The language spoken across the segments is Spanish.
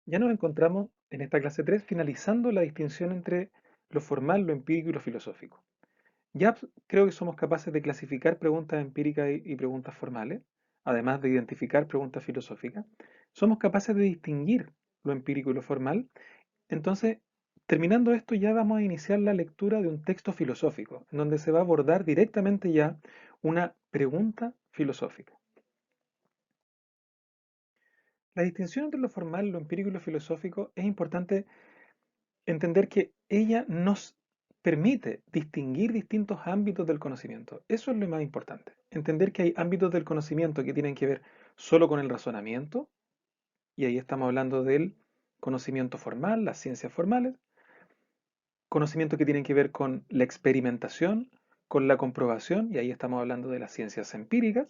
Ya nos encontramos en esta clase 3 finalizando la distinción entre lo formal, lo empírico y lo filosófico. Ya creo que somos capaces de clasificar preguntas empíricas y preguntas formales, además de identificar preguntas filosóficas. Somos capaces de distinguir lo empírico y lo formal. Entonces, terminando esto, ya vamos a iniciar la lectura de un texto filosófico, en donde se va a abordar directamente ya una pregunta filosófica. La distinción entre lo formal, lo empírico y lo filosófico es importante entender que ella nos permite distinguir distintos ámbitos del conocimiento. Eso es lo más importante. Entender que hay ámbitos del conocimiento que tienen que ver solo con el razonamiento, y ahí estamos hablando del conocimiento formal, las ciencias formales, conocimientos que tienen que ver con la experimentación, con la comprobación, y ahí estamos hablando de las ciencias empíricas.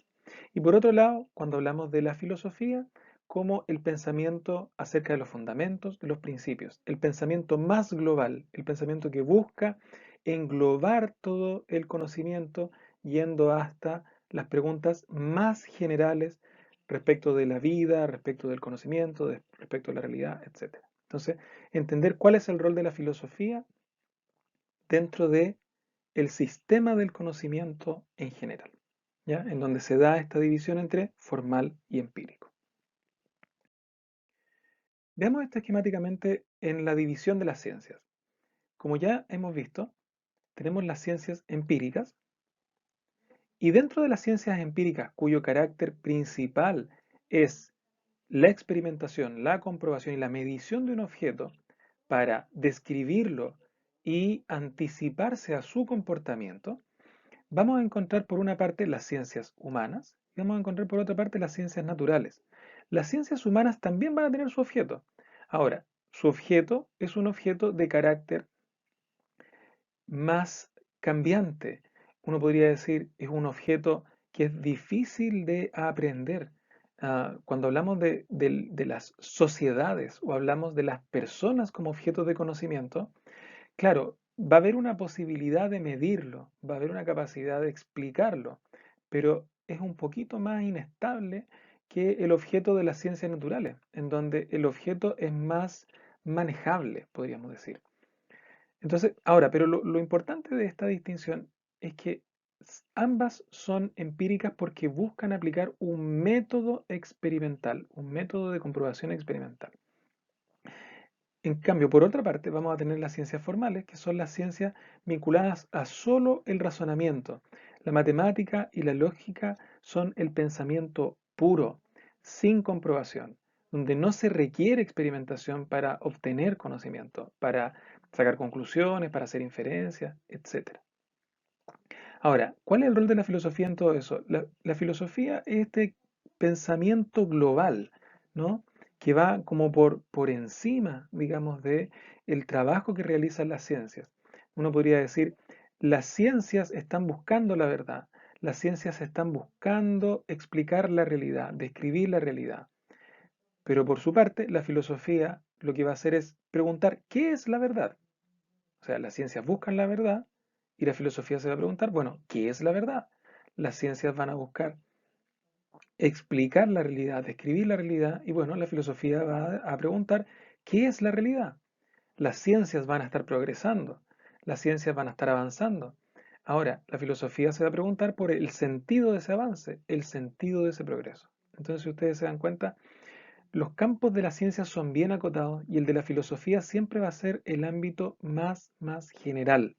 Y por otro lado, cuando hablamos de la filosofía, como el pensamiento acerca de los fundamentos, de los principios, el pensamiento más global, el pensamiento que busca englobar todo el conocimiento, yendo hasta las preguntas más generales respecto de la vida, respecto del conocimiento, respecto de la realidad, etc. Entonces, entender cuál es el rol de la filosofía dentro de el sistema del conocimiento en general, ¿ya? En donde se da esta división entre formal y empírico. Veamos esto esquemáticamente en la división de las ciencias. Como ya hemos visto, tenemos las ciencias empíricas y dentro de las ciencias empíricas cuyo carácter principal es la experimentación, la comprobación y la medición de un objeto para describirlo y anticiparse a su comportamiento, vamos a encontrar por una parte las ciencias humanas y vamos a encontrar por otra parte las ciencias naturales. Las ciencias humanas también van a tener su objeto. Ahora, su objeto es un objeto de carácter más cambiante. Uno podría decir, es un objeto que es difícil de aprender. Cuando hablamos de las sociedades o hablamos de las personas como objetos de conocimiento, claro, va a haber una posibilidad de medirlo, va a haber una capacidad de explicarlo, pero es un poquito más inestable que el objeto de las ciencias naturales, en donde el objeto es más manejable, podríamos decir. Entonces, ahora, pero lo importante de esta distinción es que ambas son empíricas porque buscan aplicar un método experimental, un método de comprobación experimental. En cambio, por otra parte, vamos a tener las ciencias formales, que son las ciencias vinculadas a solo el razonamiento. La matemática y la lógica son el pensamiento puro, sin comprobación, donde no se requiere experimentación para obtener conocimiento, para sacar conclusiones, para hacer inferencias, etc. Ahora, ¿cuál es el rol de la filosofía en todo eso? La filosofía es este pensamiento global, ¿no? Que va como por encima, digamos, de el trabajo que realizan las ciencias. Uno podría decir, las ciencias están buscando la verdad, las ciencias están buscando explicar la realidad, describir la realidad. Pero por su parte, la filosofía lo que va a hacer es preguntar, ¿qué es la verdad? O sea, las ciencias buscan la verdad y la filosofía se va a preguntar, bueno, ¿qué es la verdad? Las ciencias van a buscar explicar la realidad, describir la realidad y bueno, la filosofía va a preguntar, ¿qué es la realidad? Las ciencias van a estar progresando, las ciencias van a estar avanzando. Ahora, la filosofía se va a preguntar por el sentido de ese avance, el sentido de ese progreso. Entonces, si ustedes se dan cuenta, los campos de la ciencia son bien acotados y el de la filosofía siempre va a ser el ámbito más general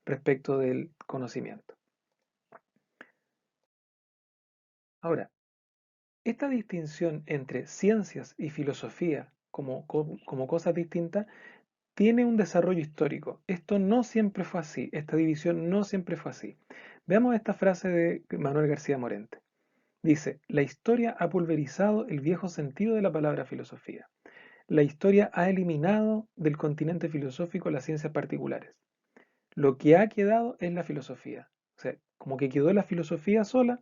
respecto del conocimiento. Ahora, esta distinción entre ciencias y filosofía como cosas distintas tiene un desarrollo histórico. Esto no siempre fue así, esta división no siempre fue así. Veamos esta frase de Manuel García Morente. Dice, la historia ha pulverizado el viejo sentido de la palabra filosofía. La historia ha eliminado del continente filosófico las ciencias particulares. Lo que ha quedado es la filosofía. O sea, como que quedó la filosofía sola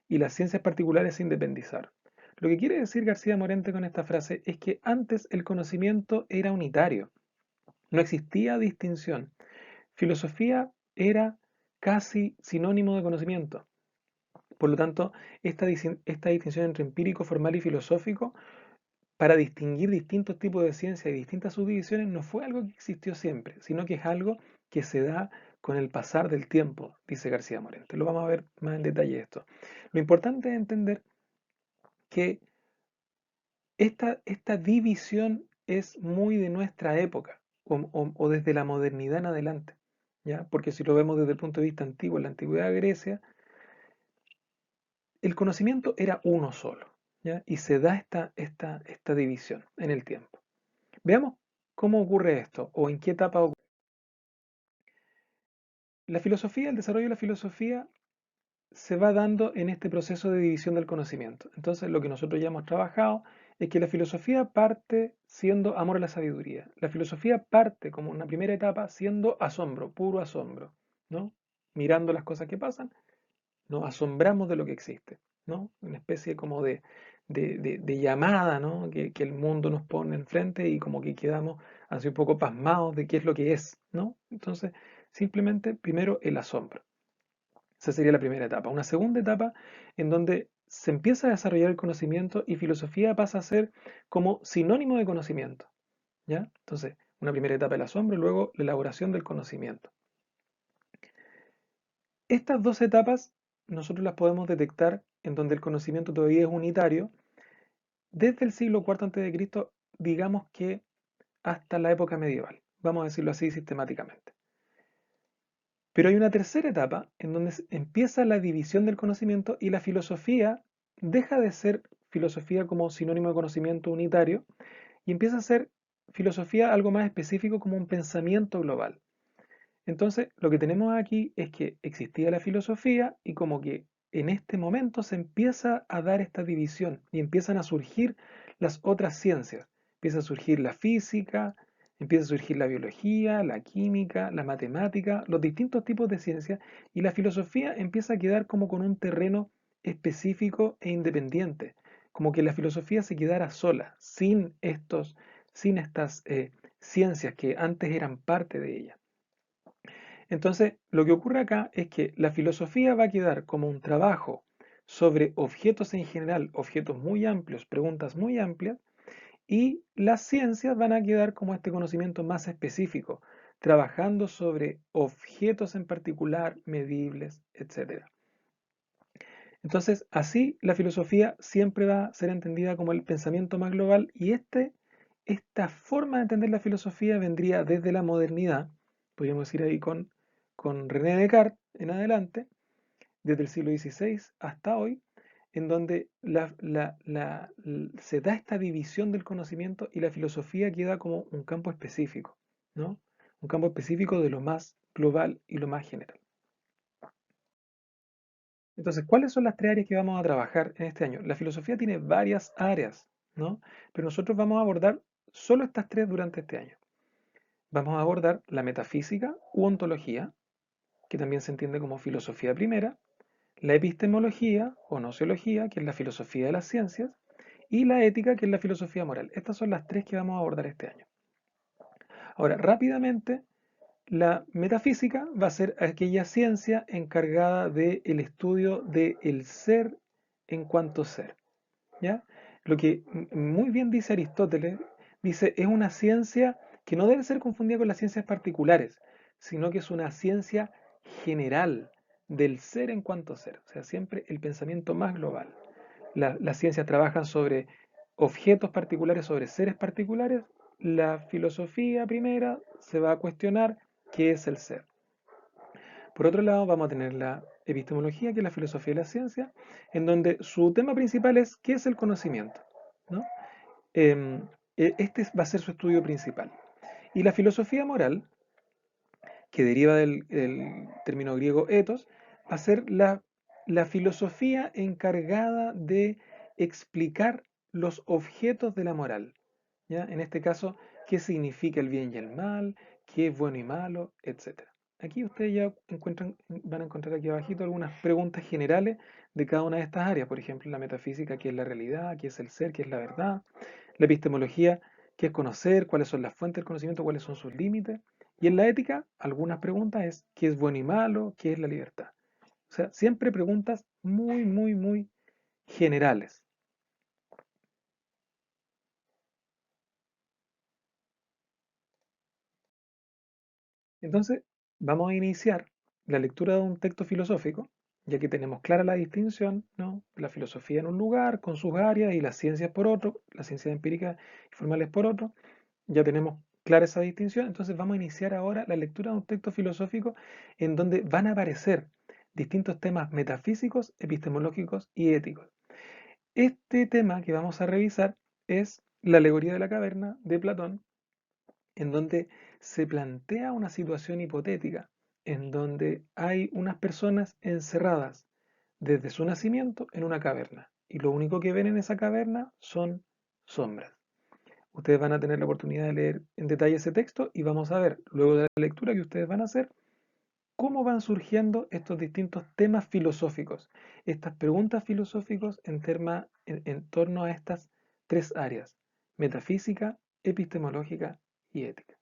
y las ciencias particulares se independizaron. Lo que quiere decir García Morente con esta frase es que antes el conocimiento era unitario, no existía distinción. Filosofía era casi sinónimo de conocimiento. Por lo tanto, esta distinción entre empírico, formal y filosófico para distinguir distintos tipos de ciencia y distintas subdivisiones no fue algo que existió siempre, sino que es algo que se da con el pasar del tiempo, dice García Morente. Lo vamos a ver más en detalle esto. Lo importante es entender que esta división es muy de nuestra época o desde la modernidad en adelante, ¿ya? Porque si lo vemos desde el punto de vista antiguo, en la antigüedad de Grecia, el conocimiento era uno solo, ¿ya? Y se da esta división en el tiempo. Veamos cómo ocurre esto o en qué etapa ocurre. La filosofía, el desarrollo de la filosofía se va dando en este proceso de división del conocimiento. Entonces, lo que nosotros ya hemos trabajado es que la filosofía parte siendo amor a la sabiduría. La filosofía parte como una primera etapa siendo asombro, puro asombro, ¿no? Mirando las cosas que pasan, nos asombramos de lo que existe, ¿no? Una especie como de llamada, ¿no? Que el mundo nos pone enfrente y como que quedamos así un poco pasmados de qué es lo que es, ¿no? Entonces, simplemente primero el asombro. Esa sería la primera etapa. Una segunda etapa en donde se empieza a desarrollar el conocimiento y filosofía pasa a ser como sinónimo de conocimiento, ¿ya? Entonces, una primera etapa el asombro y luego la elaboración del conocimiento. Estas dos etapas nosotros las podemos detectar en donde el conocimiento todavía es unitario desde el siglo IV a.C., digamos que hasta la época medieval, vamos a decirlo así sistemáticamente. Pero hay una tercera etapa en donde empieza la división del conocimiento y la filosofía deja de ser filosofía como sinónimo de conocimiento unitario y empieza a ser filosofía algo más específico como un pensamiento global. Entonces, lo que tenemos aquí es que existía la filosofía y como que en este momento se empieza a dar esta división y empiezan a surgir las otras ciencias. Empieza a surgir la física, empieza a surgir la biología, la química, la matemática, los distintos tipos de ciencias y la filosofía empieza a quedar como con un terreno específico e independiente, como que la filosofía se quedara sola, sin estas ciencias que antes eran parte de ella. Entonces, lo que ocurre acá es que la filosofía va a quedar como un trabajo sobre objetos en general, objetos muy amplios, preguntas muy amplias, y las ciencias van a quedar como este conocimiento más específico, trabajando sobre objetos en particular, medibles, etc. Entonces, así la filosofía siempre va a ser entendida como el pensamiento más global y esta forma de entender la filosofía vendría desde la modernidad, podríamos decir ahí con René Descartes en adelante, desde el siglo XVI hasta hoy, en donde se da esta división del conocimiento y la filosofía queda como un campo específico, ¿no? Un campo específico de lo más global y lo más general. Entonces, ¿cuáles son las tres áreas que vamos a trabajar en este año? La filosofía tiene varias áreas, ¿no? Pero nosotros vamos a abordar solo estas tres durante este año. Vamos a abordar la metafísica u ontología, que también se entiende como filosofía primera, la epistemología o nociología, que es la filosofía de las ciencias, y la ética, que es la filosofía moral. Estas son las tres que vamos a abordar este año. Ahora, rápidamente, la metafísica va a ser aquella ciencia encargada del estudio del ser en cuanto ser, ¿ya? Lo que muy bien dice Aristóteles, dice, es una ciencia que no debe ser confundida con las ciencias particulares, sino que es una ciencia general del ser en cuanto ser, o sea, siempre el pensamiento más global. Las ciencias trabajan sobre objetos particulares, sobre seres particulares. La filosofía primera se va a cuestionar qué es el ser. Por otro lado, vamos a tener la epistemología, que es la filosofía de la ciencia, en donde su tema principal es qué es el conocimiento, ¿no? Em, este va a ser su estudio principal. Y la filosofía moral, que deriva del término griego ethos, va a ser la filosofía encargada de explicar los objetos de la moral, ¿ya? En este caso, qué significa el bien y el mal, qué es bueno y malo, etcétera. Aquí ustedes ya van a encontrar aquí abajito algunas preguntas generales de cada una de estas áreas. Por ejemplo, la metafísica, qué es la realidad, qué es el ser, qué es la verdad. La epistemología, qué es conocer, cuáles son las fuentes del conocimiento, cuáles son sus límites. Y en la ética, algunas preguntas es qué es bueno y malo, qué es la libertad. O sea, siempre preguntas muy, muy, muy generales. Entonces, vamos a iniciar la lectura de un texto filosófico, ya que tenemos clara la distinción, ¿no? La filosofía en un lugar, con sus áreas, y las ciencias por otro, las ciencias empíricas y formales por otro. Ya tenemos clara esa distinción, entonces vamos a iniciar ahora la lectura de un texto filosófico en donde van a aparecer distintos temas metafísicos, epistemológicos y éticos. Este tema que vamos a revisar es la alegoría de la caverna de Platón, en donde se plantea una situación hipotética, en donde hay unas personas encerradas desde su nacimiento en una caverna, y lo único que ven en esa caverna son sombras. Ustedes van a tener la oportunidad de leer en detalle ese texto y vamos a ver, luego de la lectura que ustedes van a hacer, cómo van surgiendo estos distintos temas filosóficos, estas preguntas filosóficas en torno a estas tres áreas: metafísica, epistemológica y ética.